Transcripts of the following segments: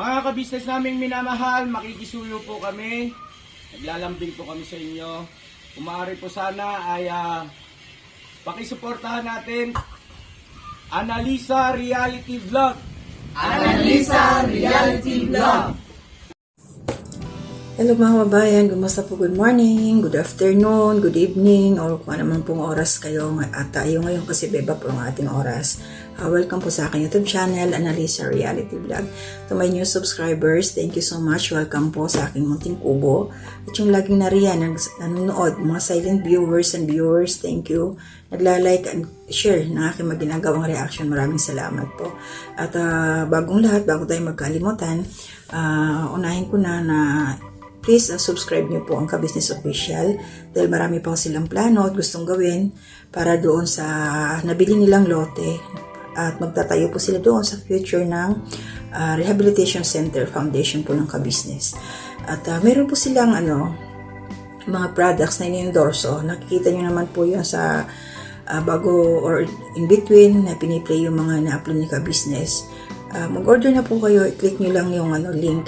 Mga kabisnes naming minamahal, makikisuyo po kami. Naglalambing po kami sa inyo. Kung maaari po sana ay pakisuportahan natin Analisa Reality Vlog. Analisa Reality Vlog. Hello mga kabayan, kumusta po? Good morning, good afternoon, good evening, or kung ano man pong oras kayo at tayo ngayon kasi beba po ang ating oras. Welcome po sa aking YouTube channel, Analisa Reality Vlog. To my new subscribers, thank you so much. Welcome po sa aking munting kubo. At yung laging nariyan, nanonood, mga silent viewers and viewers, thank you. Nagla-like and share ng aking maginagawang reaction. Maraming salamat po. At bagong lahat, bago tayo magkalimutan, unahin ko na please subscribe niyo po ang Ka-Business Official dahil marami pa silang plano at gustong gawin para doon sa nabili nilang lote at magtatayo po sila doon sa future ng Rehabilitation Center Foundation po ng Ka-Business. At meron po silang mga products na ini-endorso. Nakikita niyo naman po yun sa bago or in between na piniplay yung mga na-upload ni Ka-Business. Mag-order na po kayo, i-click niyo lang yung link.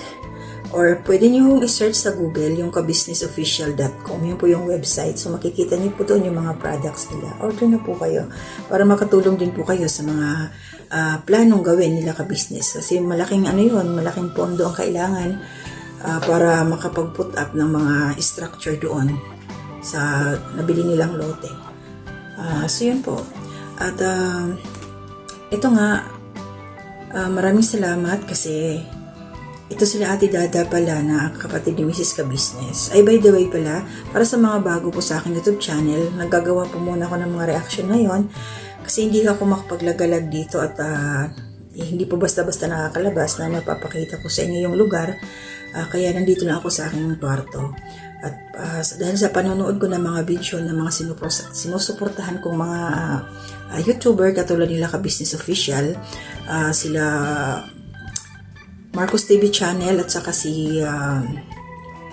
Or pwede nyo i-search sa Google yung kabusinessofficial.com. Yun po yung website. So makikita nyo po doon yung mga products nila. Order na po kayo para makatulong din po kayo sa mga planong gawin nila ka-business. Kasi malaking malaking pondo ang kailangan para makapag-put up ng mga structure doon sa nabili nilang lote. So yun po. At ito nga, maraming salamat kasi ito sila Ate Dada pala na kapatid ni Mrs. Ka-Business. Ay, by the way pala, para sa mga bago po sa aking YouTube channel, naggagawa po muna ako ng mga reaction ngayon kasi hindi ako makapaglagalag dito at hindi po basta-basta nakakalabas na napapakita ko sa inyo yung lugar. Kaya nandito na ako sa aking kwarto. At dahil sa panonood ko ng mga video ng mga sinusuportahan kong mga YouTuber katulad nila Ka-Business Official, sila Marcos TV Channel at saka si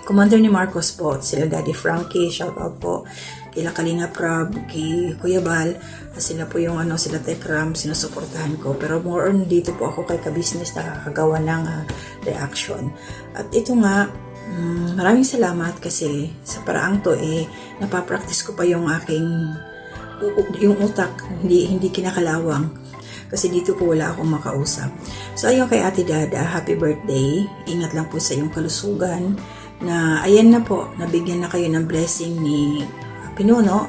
Commander ni Marcos po, sila Daddy Frankie, shout out po kila Kalinga Prab, kay Kuya Bal, sila po yung sila Tekram, sinusuportahan ko. Pero more on dito po ako kay Ka-Business nakakagawa ng reaction. At ito nga, maraming salamat kasi sa paraang to napapractice ko pa yung aking yung utak, hindi kinakalawang. Kasi dito po wala akong makausap. So ayun kay Ate Dada, happy birthday. Ingat lang po sa iyong kalusugan. Na ayan na po, nabigyan na kayo ng blessing ni Pinuno,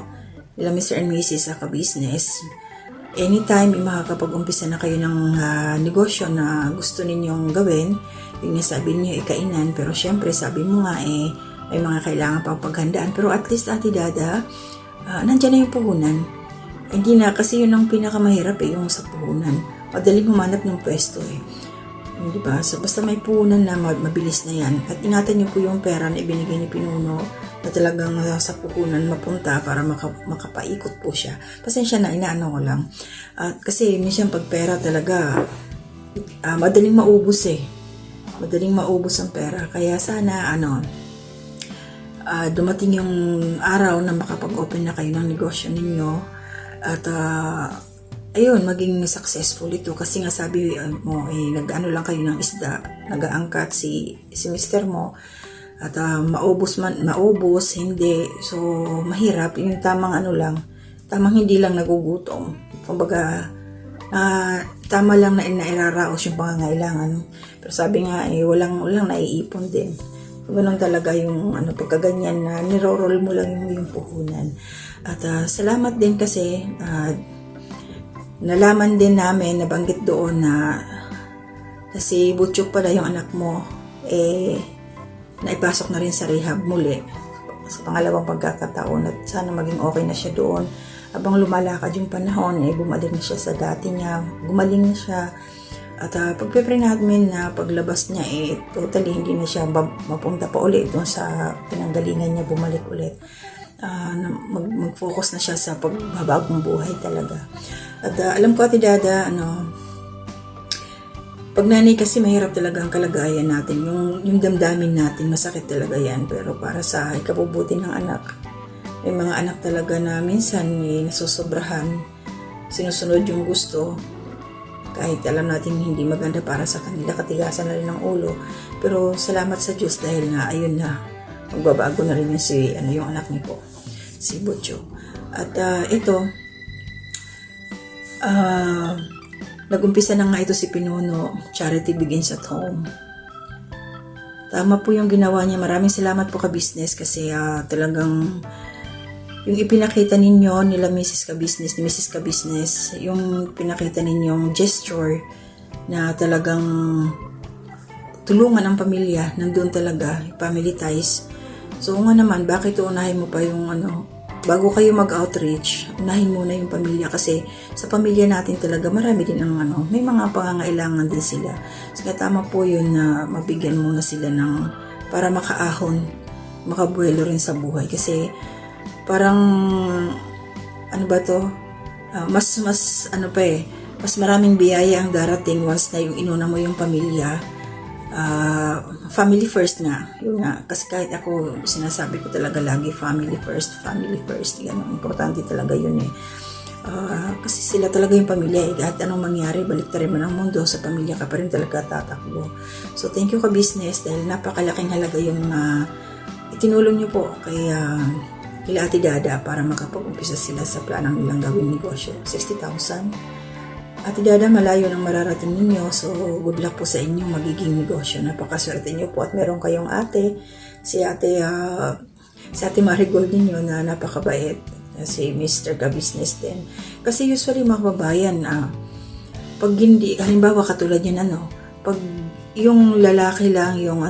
nila Mr. and Mrs. sa Ka-Business. Anytime makakapag-umpisa na kayo ng negosyo na gusto ninyong gawin, yung sabi niyo ikainan, pero syempre sabi mo nga may mga kailangan pang paghandaan. Pero at least Ate Dada, nandyan na yung puhunan. Hindi na, kasi yun ang pinakamahirap yung sa puhunan. Madaling humanap ng pwesto Diba? So, basta may puhunan na mabilis na yan. At ingatan niyo po yung pera na ibinigay ni Pinuno na talagang sa puhunan mapunta para makapaikot po siya. Pasensya na, inaano ko lang. Kasi minsan pag pera talaga, madaling maubos Madaling maubos ang pera. Kaya sana, dumating yung araw na makapag-open na kayo ng negosyo ninyo. At ayun, maging successful ito kasi nga sabi mo nag-ano lang kayo ng isda, nag-aangkat si mister mo at maubos hindi, so mahirap yung tamang tamang hindi lang nagugutom, kumbaga tama lang na iraraos yung pangangailangan, pero sabi nga walang naiipon din. Ganun talaga yung pagkaganyan na niro-roll mo lang yung puhunan. At salamat din kasi nalaman din namin, nabanggit doon na si Butchok pala yung anak mo naipasok na rin sa rehab muli sa pangalawang pagkakataon at sana maging okay na siya doon. Habang lumalakad yung panahon, bumalik na siya sa dati niya, gumaling na siya. At pagpe-pray natin na paglabas niya totally hindi na siya mapunta pa ulit doon sa pinanggalingan niya, bumalik ulit. Mag-focus na siya sa pagbabagong buhay talaga. At alam ko Ate Dada, pag nanay kasi mahirap talaga ang kalagayan natin. Yung damdamin natin, masakit talaga yan. Pero para sa ikabubuti ng anak, may mga anak talaga na minsan nasusobrahan, sinusunod yung gusto. Kahit alam natin hindi maganda para sa kanila, katigasan na rin ng ulo. Pero salamat sa Diyos dahil nga, ayun na, magbabago na rin yung anak niyo po, si Butcho. At ito, nag-umpisa na nga ito si Pinuno, Charity Begins at Home. Tama po yung ginawa niya. Maraming salamat po ka-business kasi talagang yung ipinakita ninyo nila Mrs. Ka-business, ni Mrs. Ka-business, yung pinakita ninyong gesture na talagang tulungan ang pamilya, nandun talaga, family ties. So nga naman, bakit unahin mo pa yung bago kayo mag-outreach, unahin muna yung pamilya kasi sa pamilya natin talaga marami din ang may mga pangangailangan din sila. So tama po yun na mabigyan muna sila ng para makaahon, makabuelo rin sa buhay kasi parang mas mas maraming biyaya ang darating once na yung inuna mo yung pamilya. Family first nga. Yun nga. Kasi kahit ako, sinasabi ko talaga lagi, family first. Ganun. Importante talaga yun eh. Kasi sila talaga yung pamilya eh. Kahit anong mangyari, baliktarin man ang mundo, sa pamilya ka pa rin talaga tatakbo. So, thank you ka-business dahil napakalaking halaga yung itinulong nyo po kila Ate Dada para makapag-umpisa sila sa planang nilang gawing negosyo. 60,000. Ate Dada, malayo ng mararating ninyo. So, good luck po sa inyong magiging negosyo. Napakaswerte nyo po at meron kayong ate. Si Ate Marigold ninyo na napakabait. Si Mr. Ka-business din. Kasi usually mga kababayan, pag hindi, halimbawa katulad yun pag yung lalaki lang yung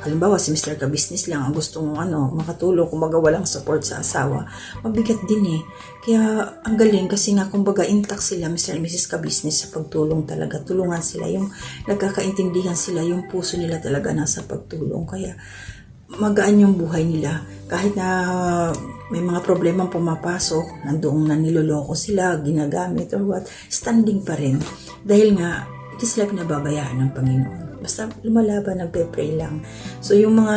halimbawa si Mr. Ka-business lang ang gusto mong makatulong, kumbaga walang support sa asawa, mabigat din eh. Kaya ang galing kasi nga kumbaga intact sila Mr. and Mrs. Ka-business sa pagtulong talaga. Tulungan sila, yung nagkakaintindihan sila, yung puso nila talaga nasa pagtulong. Kaya magaan yung buhay nila. Kahit na may mga problemang pumapasok, nandoong na niloloko sila, ginagamit or what, standing pa rin. Dahil nga, hindi sila pinababayaan ng Panginoon. Basta lumalaban, nagpe-pray lang. So, yung mga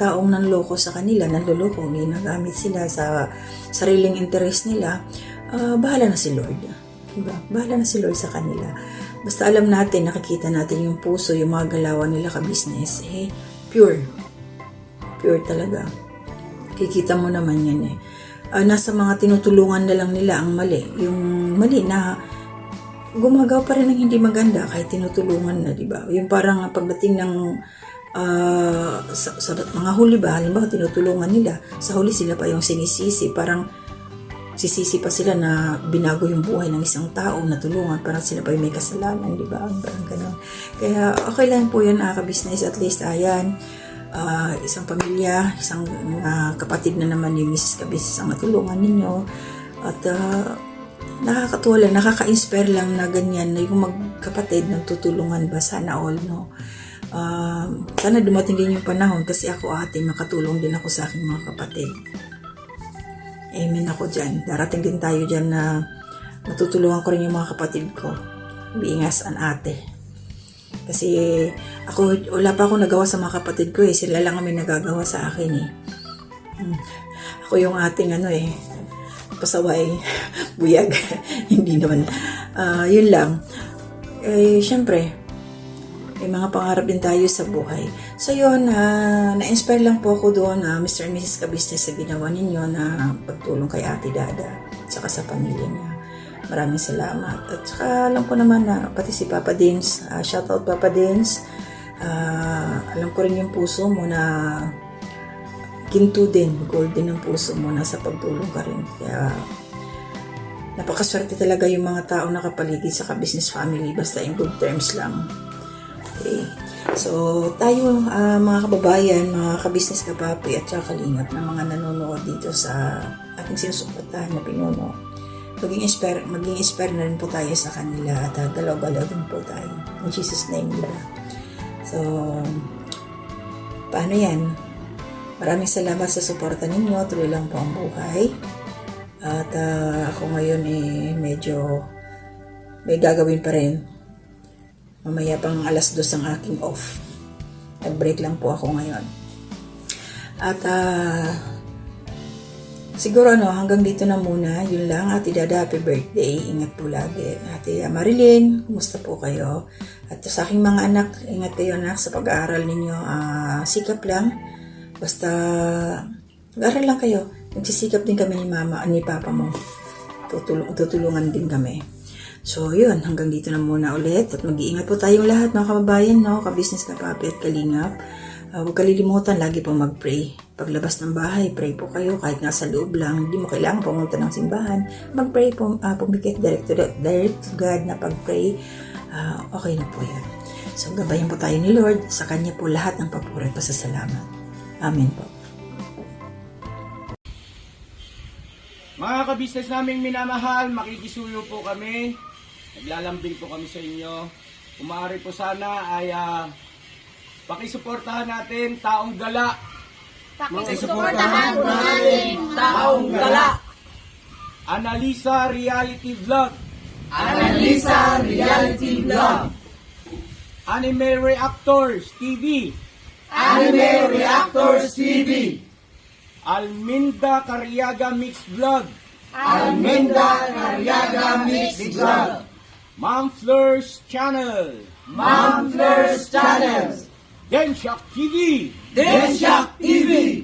taong nanloko sa kanila, nanloloko, ginagamit sila sa sariling interest nila, bahala na si Lord. Diba? Bahala na si Lord sa kanila. Basta alam natin, nakikita natin yung puso, yung mga galawan nila ka-business, pure. Pure talaga. Kikita mo naman yan eh. Nasa mga tinutulungan na lang nila ang mali. Yung mali na gumagawa pa rin ng hindi maganda kahit tinutulungan na, di ba? Yung parang pagdating ng sa mga huli ba, halimbawa tinutulungan nila, sa huli sila pa yung sinisisi, parang sisisi pa sila na binago yung buhay ng isang tao na tulungan, parang sila pa yung may kasalanan, di ba? Parang ganun. Kaya okay lang po yan, ka-business, at least ayan, isang pamilya, isang kapatid na naman ni Mrs. Ka-business ang natulungan ninyo, at nakakatuwa lang, nakaka-inspire lang na ganyan, na yung magkapatid nagtutulungan ba, sana all, no? Sana dumating din yung panahon kasi ako ate, makatulong din ako sa aking mga kapatid. Amen ako dyan. Darating din tayo dyan na matutulungan ko rin yung mga kapatid ko, being as an ate. Kasi ako, wala pa ako nagawa sa mga kapatid ko eh, sila lang kami nagagawa sa akin eh. Ako yung ating pasaway, buyag. Hindi naman. Yun lang. Siyempre, may mga pangarap din tayo sa buhay. So yun, na-inspire lang po ako doon, Mr. and Mrs. Ka-business sa ginawa ninyo na pagtulong kay Ate Dada saka sa pamilya niya. Maraming salamat. At saka alam ko naman na pati si Papa Dins, shoutout Papa Dins, alam ko rin yung puso mo na ginto din, gold din ang puso mo, nasa pagtulong ka rin. Kaya napakaswerte talaga yung mga tao nakapaligid sa ka-business family, basta in good terms lang. Okay. So, tayo mga kababayan, mga ka-business kapapi at saka kalingap na mga nanonood dito sa ating sinusuportahan na Pinuno, maging inspire na rin po tayo sa kanila at galaw-galaw din po tayo. In Jesus' name, diba? So, paano yan? Maraming salamat sa suporta ninyo. Tuloy lang po ang buhay. At ako ngayon medyo may gagawin pa rin. Mamaya pang 2:00 ang aking off. Nag-break lang po ako ngayon. At Siguro hanggang dito na muna. Yun lang, Ate Dada, happy birthday. Ingat po lagi. Ate Marilyn, kumusta po kayo? At sa aking mga anak, ingat kayo anak sa pag-aaral ninyo. Sikap lang. Basta, mag-aaral lang kayo. Nagsisikap din kami ni mama, ni papa mo. Tutulungan din kami. So, yun. Hanggang dito na muna ulit. At mag-iingat po tayong lahat, mga kababayan, ka-business, ka-papi at kalingap. Huwag kalilimutan, lagi po mag-pray. Paglabas ng bahay, pray po kayo. Kahit nasa loob lang, hindi mo kailangan pumunta ng simbahan. Mag-pray po, pumikit direct to God na pag-pray. Okay na po yan. So, gabayan po tayo ni Lord. Sa Kanya po lahat ng papuri at pasasalamat. Amen po. Mga kabisnes naming minamahal, makikisuyo po kami. Naglalambing po kami sa inyo. Kung maaari po sana ay pakisuportahan natin Taong Gala. Pakisuportahan po natin Taong Gala. Analisa Reality Vlog. Analisa Reality Vlog. Anime Reactors TV. Anime Reactors TV. Alminda Cariaga Mix Vlog. Alminda Cariaga Mix Vlog. Ma'am Fleurs Channel. Ma'am Fleurs Channel. Densyak TV. Densyak TV.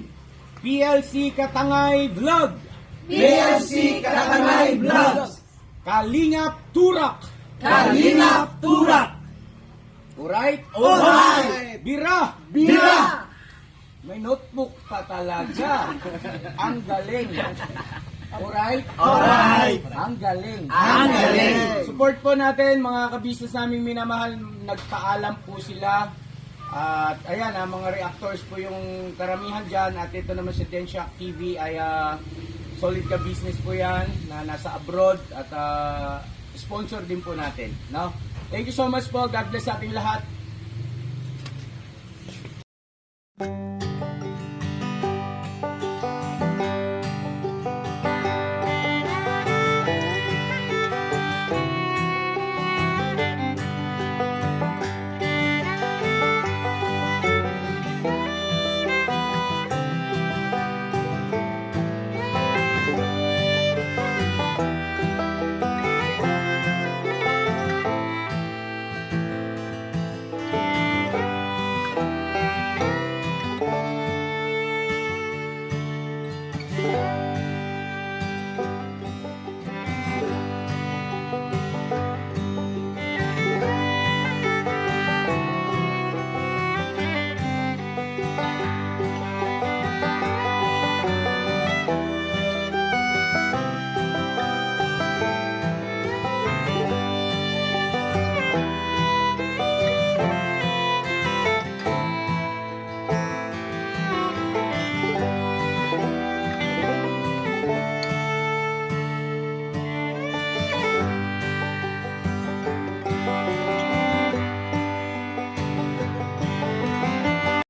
PLC Katangay Vlog. PLC Katangay Vlog. Kalingap Turak. Kalingap Turak. Alright? Alright. Bira. Bira. May notebook pa talaga. Ang galing. Alright? Alright. Ang galing. Ang galing. Support po natin mga kabisnes naming minamahal. Nagpaalam po sila. At ayan, mga reactors po yung karamihan dyan. At ito naman si Densyak TV ay solid ka business po yan na nasa abroad. At sponsor din po natin. No? Thank you so much po. God bless sa ating lahat.